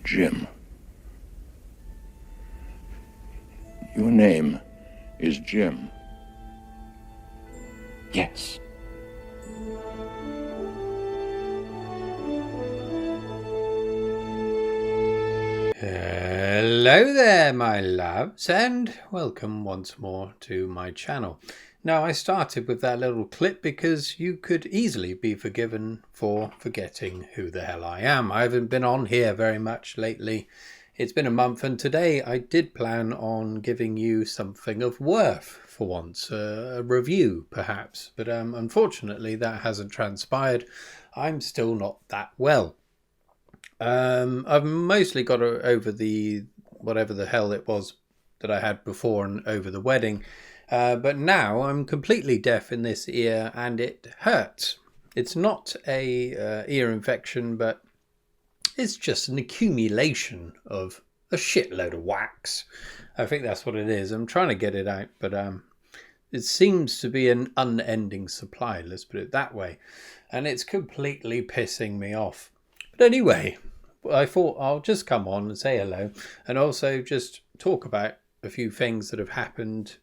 Jim. Your name is Jim. Yes. Hello there, my loves, and welcome once more to my channel. Now, I started with that little clip because you could easily be forgiven for forgetting who the hell I am. I haven't been on here very much lately. It's been a month, and today I did plan on giving you something of worth for once, a review perhaps, but unfortunately that hasn't transpired. I'm still not that well. I've mostly got over the whatever the hell it was that I had before and over the wedding, but now I'm completely deaf in this ear and it hurts. It's not a ear infection, but it's just an accumulation of a shitload of wax. I think that's what it is. I'm trying to get it out, but it seems to be an unending supply, let's put it that way, and it's completely pissing me off. But anyway, I thought I'll just come on and say hello and also just talk about a few things that have happened.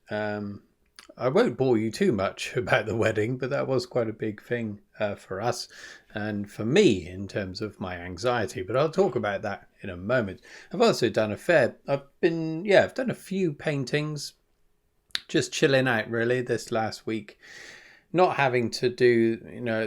I won't bore you too much about the wedding, but that was quite a big thing for us and for me in terms of my anxiety. But I'll talk about that in a moment. I've also done I've done a few paintings, just chilling out really this last week, not having to do,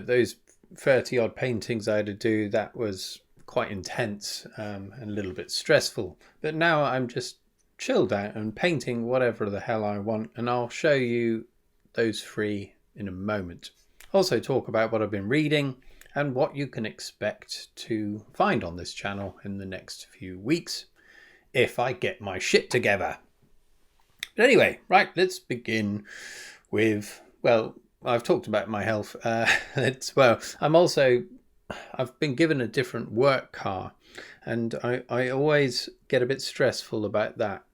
those 30 odd paintings I had to do. That was quite intense and a little bit stressful, but now I'm just chilled out and painting whatever the hell I want, and I'll show you those three in a moment. Also talk about what I've been reading and what you can expect to find on this channel in the next few weeks if I get my shit together. But anyway, right, let's begin with, well, I've talked about my health. I've been given a different work car, and I always get a bit stressful about that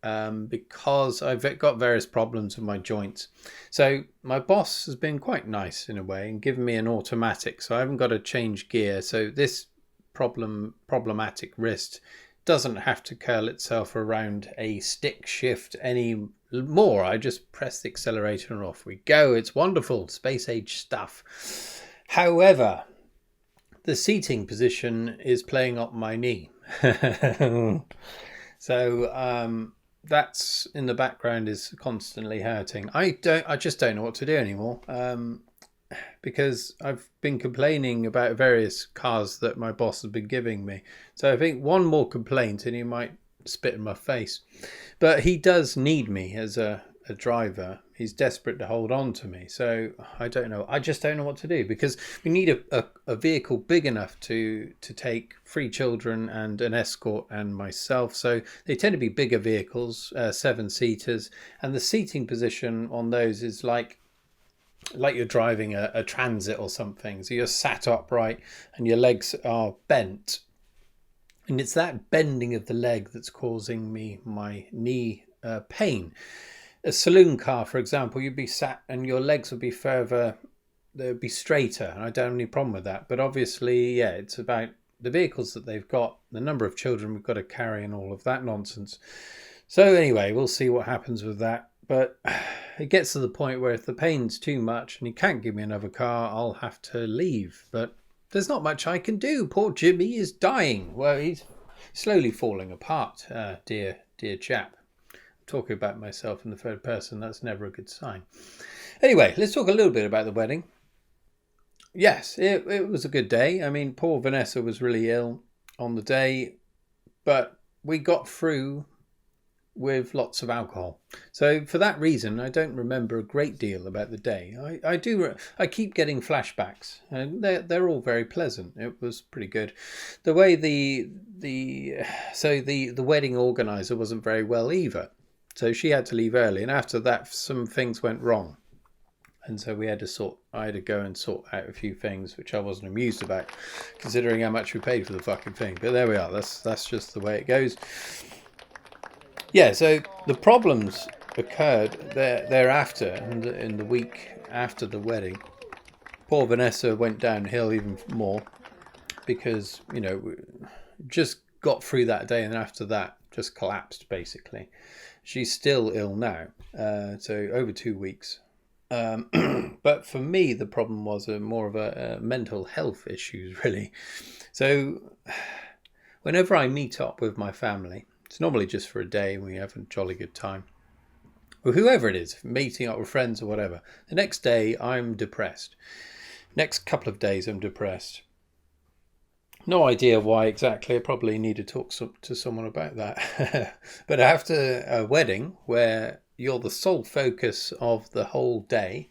because I've got various problems with my joints. So my boss has been quite nice in a way and given me an automatic, so I haven't got to change gear. So this problematic wrist doesn't have to curl itself around a stick shift any more. I just press the accelerator and off we go. It's wonderful, space age stuff. However, the seating position is playing up my knee. So that's in the background is constantly hurting. I just don't know what to do anymore. Because I've been complaining about various cars that my boss has been giving me. So I think one more complaint and he might spit in my face. But he does need me as a driver. He's desperate to hold on to me. So I don't know. I just don't know what to do, because we need a vehicle big enough to take 3 children and an escort and myself. So they tend to be bigger vehicles, 7-seaters. And the seating position on those is like you're driving a transit or something. So you're sat upright and your legs are bent. And it's that bending of the leg that's causing me my knee pain. A saloon car, for example, you'd be sat and your legs would be further, they would be straighter, and I don't have any problem with that. But obviously, yeah, it's about the vehicles that they've got, the number of children we've got to carry and all of that nonsense. So anyway, we'll see what happens with that. But it gets to the point where if the pain's too much and he can't give me another car, I'll have to leave. But there's not much I can do. Poor Jimmy is dying. Well, he's slowly falling apart, dear chap. Talking about myself in the third person, that's never a good sign. Anyway, let's talk a little bit about the wedding. Yes, it was a good day. I mean, poor Vanessa was really ill on the day, but we got through with lots of alcohol. So for that reason, I don't remember a great deal about the day. I keep getting flashbacks, and they're all very pleasant. It was pretty good. The way the wedding organizer wasn't very well either. So she had to leave early, and after that some things went wrong. And so I had to go and sort out a few things, which I wasn't amused about, considering how much we paid for the fucking thing. But there we are, that's just the way it goes. Yeah, so the problems occurred thereafter, in the week after the wedding. Poor Vanessa went downhill even more, because, just got through that day, and after that just collapsed basically. She's still ill now, so over 2 weeks. But for me, the problem was more of a mental health issues, really. So whenever I meet up with my family, it's normally just for a day and we have a jolly good time. Or whoever it is, meeting up with friends or whatever. The next day, I'm depressed. Next couple of days, I'm depressed. No idea why exactly. I probably need to talk to someone about that. But after a wedding where you're the sole focus of the whole day,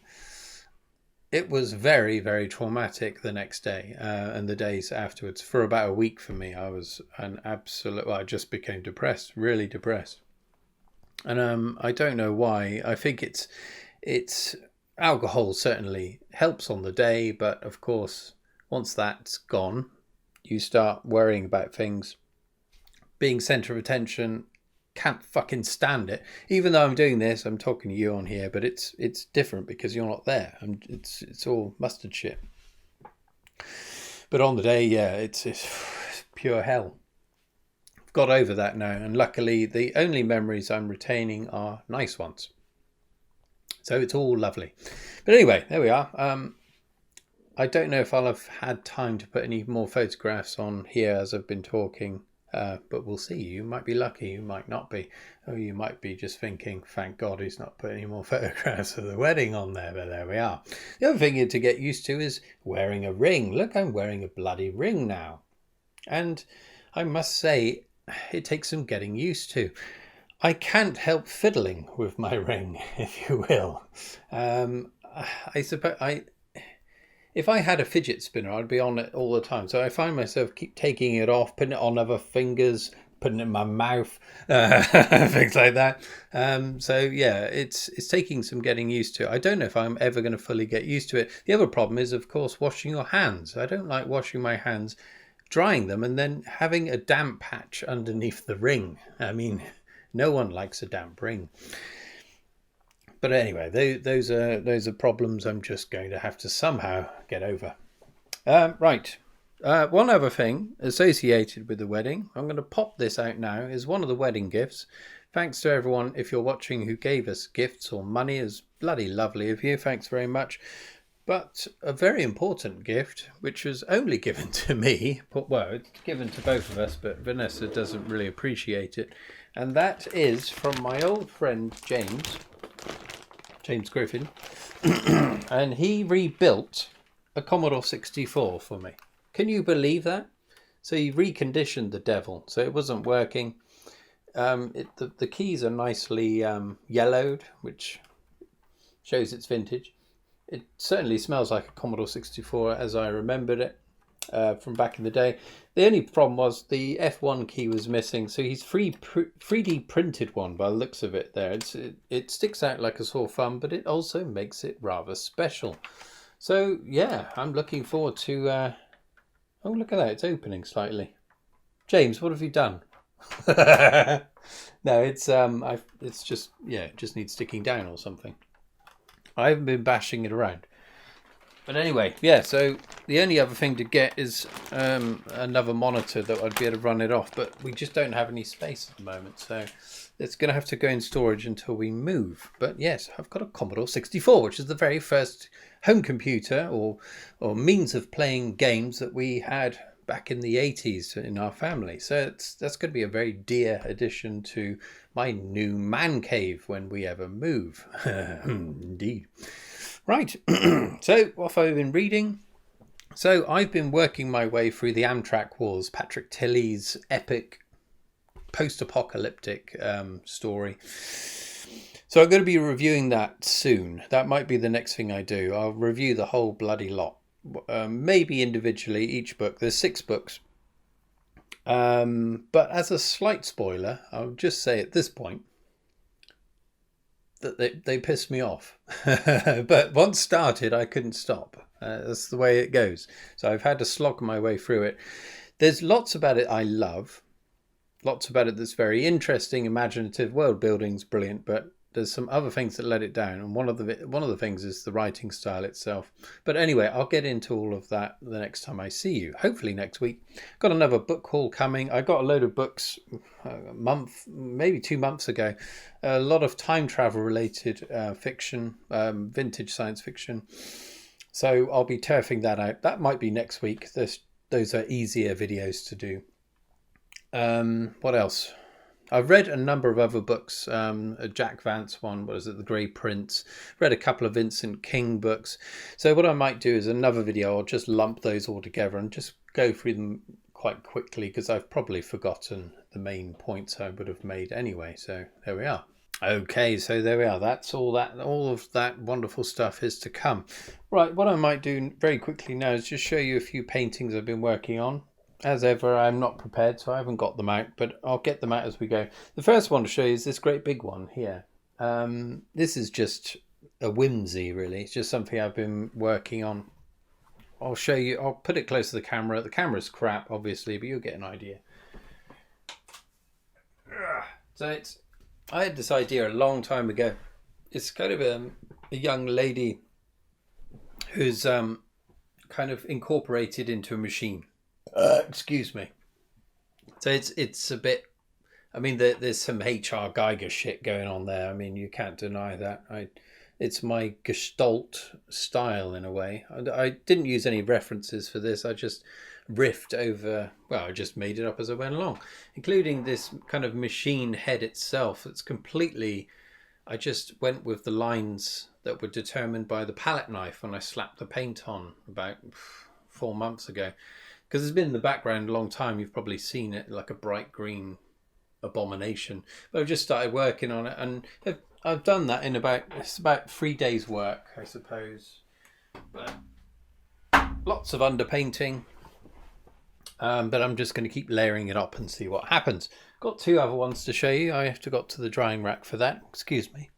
it was very, very traumatic the next day and the days afterwards. For about a week for me, I was I just became depressed, really depressed. And I don't know why. I think it's alcohol certainly helps on the day, but of course, once that's gone, you start worrying about things, being center of attention. Can't fucking stand it. Even though I'm doing this, I'm talking to you on here, but it's different because you're not there. It's all mustard shit. But on the day, yeah, it's pure hell. I've got over that now, and luckily the only memories I'm retaining are nice ones. So it's all lovely. But anyway, there we are. I don't know if I'll have had time to put any more photographs on here as I've been talking. But we'll see. You might be lucky, you might not be. Or you might be just thinking, thank God he's not put any more photographs of the wedding on there. But there we are. The other thing to get used to is wearing a ring. Look, I'm wearing a bloody ring now. And I must say, it takes some getting used to. I can't help fiddling with my ring, if you will. I suppose if I had a fidget spinner, I'd be on it all the time. So I find myself keep taking it off, putting it on other fingers, putting it in my mouth, things like that. So yeah, it's taking some getting used to. I don't know if I'm ever going to fully get used to it. The other problem is, of course, washing your hands. I don't like washing my hands, drying them, and then having a damp patch underneath the ring. I mean, no one likes a damp ring. But anyway, those are problems I'm just going to have to somehow get over. Right. One other thing associated with the wedding, I'm going to pop this out now, is one of the wedding gifts. Thanks to everyone, if you're watching, who gave us gifts or money. Is bloody lovely of you. Thanks very much. But a very important gift, which was only given to me, well, it's given to both of us, but Vanessa doesn't really appreciate it. And that is from my old friend James Griffin, and he rebuilt a Commodore 64 for me. Can you believe that? So he reconditioned the devil, so it wasn't working. The keys are nicely yellowed, which shows it's vintage. It certainly smells like a Commodore 64 as I remembered it from back in the day. The only problem was the F1 key was missing, so he's 3D printed one by the looks of it there. It sticks out like a sore thumb, but it also makes it rather special. So yeah, I'm looking forward to... oh, look at that, it's opening slightly. James, what have you done? No, it's just, yeah, it just needs sticking down or something. I haven't been bashing it around. But anyway, yeah, so the only other thing to get is another monitor that I'd be able to run it off, but we just don't have any space at the moment, so it's going to have to go in storage until we move. But yes, I've got a Commodore 64, which is the very first home computer or means of playing games that we had back in the 80s in our family. So that's going to be a very dear addition to my new man cave when we ever move. Indeed. Right, so what have I been reading? So I've been working my way through the Amtrak Wars, Patrick Tilley's epic post-apocalyptic story. So I'm going to be reviewing that soon. That might be the next thing I do. I'll review the whole bloody lot. Maybe individually, each book. There's 6 books. But as a slight spoiler, I'll just say at this point, that they pissed me off. But once started, I couldn't stop. That's the way it goes. So I've had to slog my way through it. There's lots about it I love. Lots about it that's very interesting, imaginative, world building's brilliant, but there's some other things that let it down, and one of the things is the writing style itself. But anyway, I'll get into all of that the next time I see you, hopefully next week. Got another book haul coming. I got a load of books a month, maybe 2 months ago, a lot of time travel related fiction, vintage science fiction. So I'll be turfing that out. That might be next week. Those are easier videos to do. What else? I've read a number of other books. A Jack Vance one, what is it? The Grey Prince. Read a couple of Vincent King books. So what I might do is another video. I'll just lump those all together and just go through them quite quickly, because I've probably forgotten the main points I would have made anyway. So there we are. Okay, so there we are. That's all of that wonderful stuff is to come. Right, what I might do very quickly now is just show you a few paintings I've been working on. As ever, I'm not prepared, so I haven't got them out, but I'll get them out as we go. The first one to show you is this great big one here. This is just a whimsy, really. It's just something I've been working on. I'll show you. I'll put it close to the camera. The camera's crap, obviously, but you'll get an idea. So I had this idea a long time ago. It's kind of a young lady who's kind of incorporated into a machine. Excuse me. So it's a bit. I mean, there's some H.R. Geiger shit going on there. I mean, you can't deny that. It's my Gestalt style in a way. I didn't use any references for this. I just riffed over. Well, I just made it up as I went along, including this kind of machine head itself. It's completely. I just went with the lines that were determined by the palette knife when I slapped the paint on about 4 months ago. Because it's been in the background a long time. You've probably seen it, like a bright green abomination. But I've just started working on it, and I've done that in it's about 3 days work, I suppose. But lots of underpainting. But I'm just going to keep layering it up and see what happens. Got 2 other ones to show you. I have to go to the drying rack for that. Excuse me.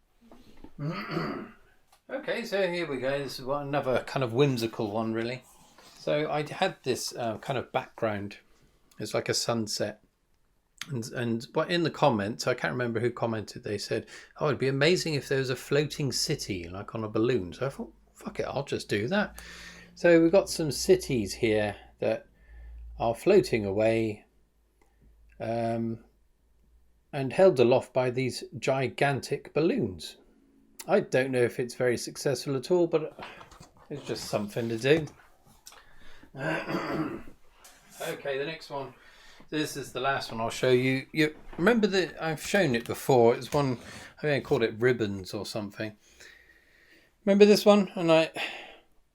Okay, so here we go. This is another kind of whimsical one, really. So I had this kind of background. It's like a sunset. And what in the comments, I can't remember who commented, they said, oh, it'd be amazing if there was a floating city, like on a balloon. So I thought, fuck it, I'll just do that. So we've got some cities here that are floating away and held aloft by these gigantic balloons. I don't know if it's very successful at all, but it's just something to do. Okay, the next one. This is the last one I'll show you. You remember that I've shown it before. It's one, I think I called it ribbons or something. Remember this one? And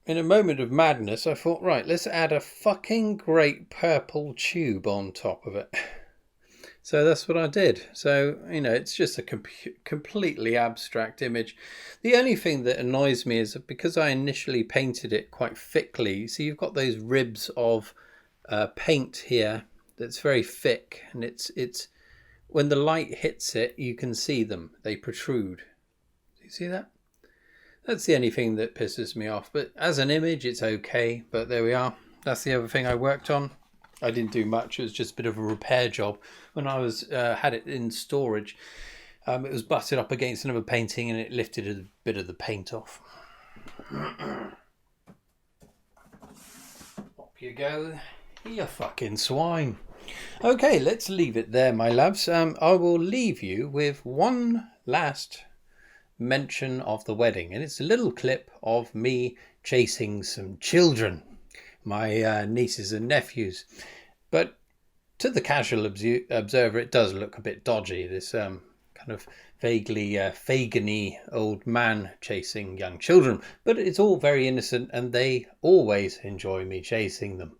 in a moment of madness, I thought, right, let's add a fucking great purple tube on top of it. So that's what I did. So, it's just a completely abstract image. The only thing that annoys me is that because I initially painted it quite thickly, so you've got those ribs of paint here that's very thick, and it's when the light hits it, you can see them. They protrude. Do you see that? That's the only thing that pisses me off. But as an image, it's okay. But there we are. That's the other thing I worked on. I didn't do much. It was just a bit of a repair job. When I had it in storage, it was butted up against another painting and it lifted a bit of the paint off. Up you go. You fucking swine. Okay, let's leave it there, my loves. I will leave you with one last mention of the wedding. And it's a little clip of me chasing some children. My nieces and nephews. But to the casual observer, it does look a bit dodgy. This kind of vaguely Fagin-y old man chasing young children. But it's all very innocent, and they always enjoy me chasing them.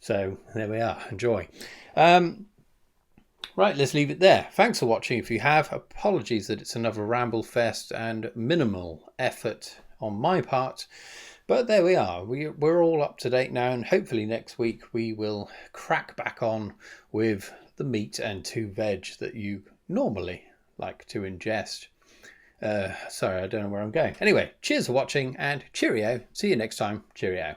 So there we are. Enjoy. Right, let's leave it there. Thanks for watching. If you have, apologies that it's another ramble fest and minimal effort on my part. But there we are. We're all up to date now, and hopefully next week we will crack back on with the meat and 2 veg that you normally like to ingest. Sorry, I don't know where I'm going. Anyway, cheers for watching, and cheerio. See you next time. Cheerio.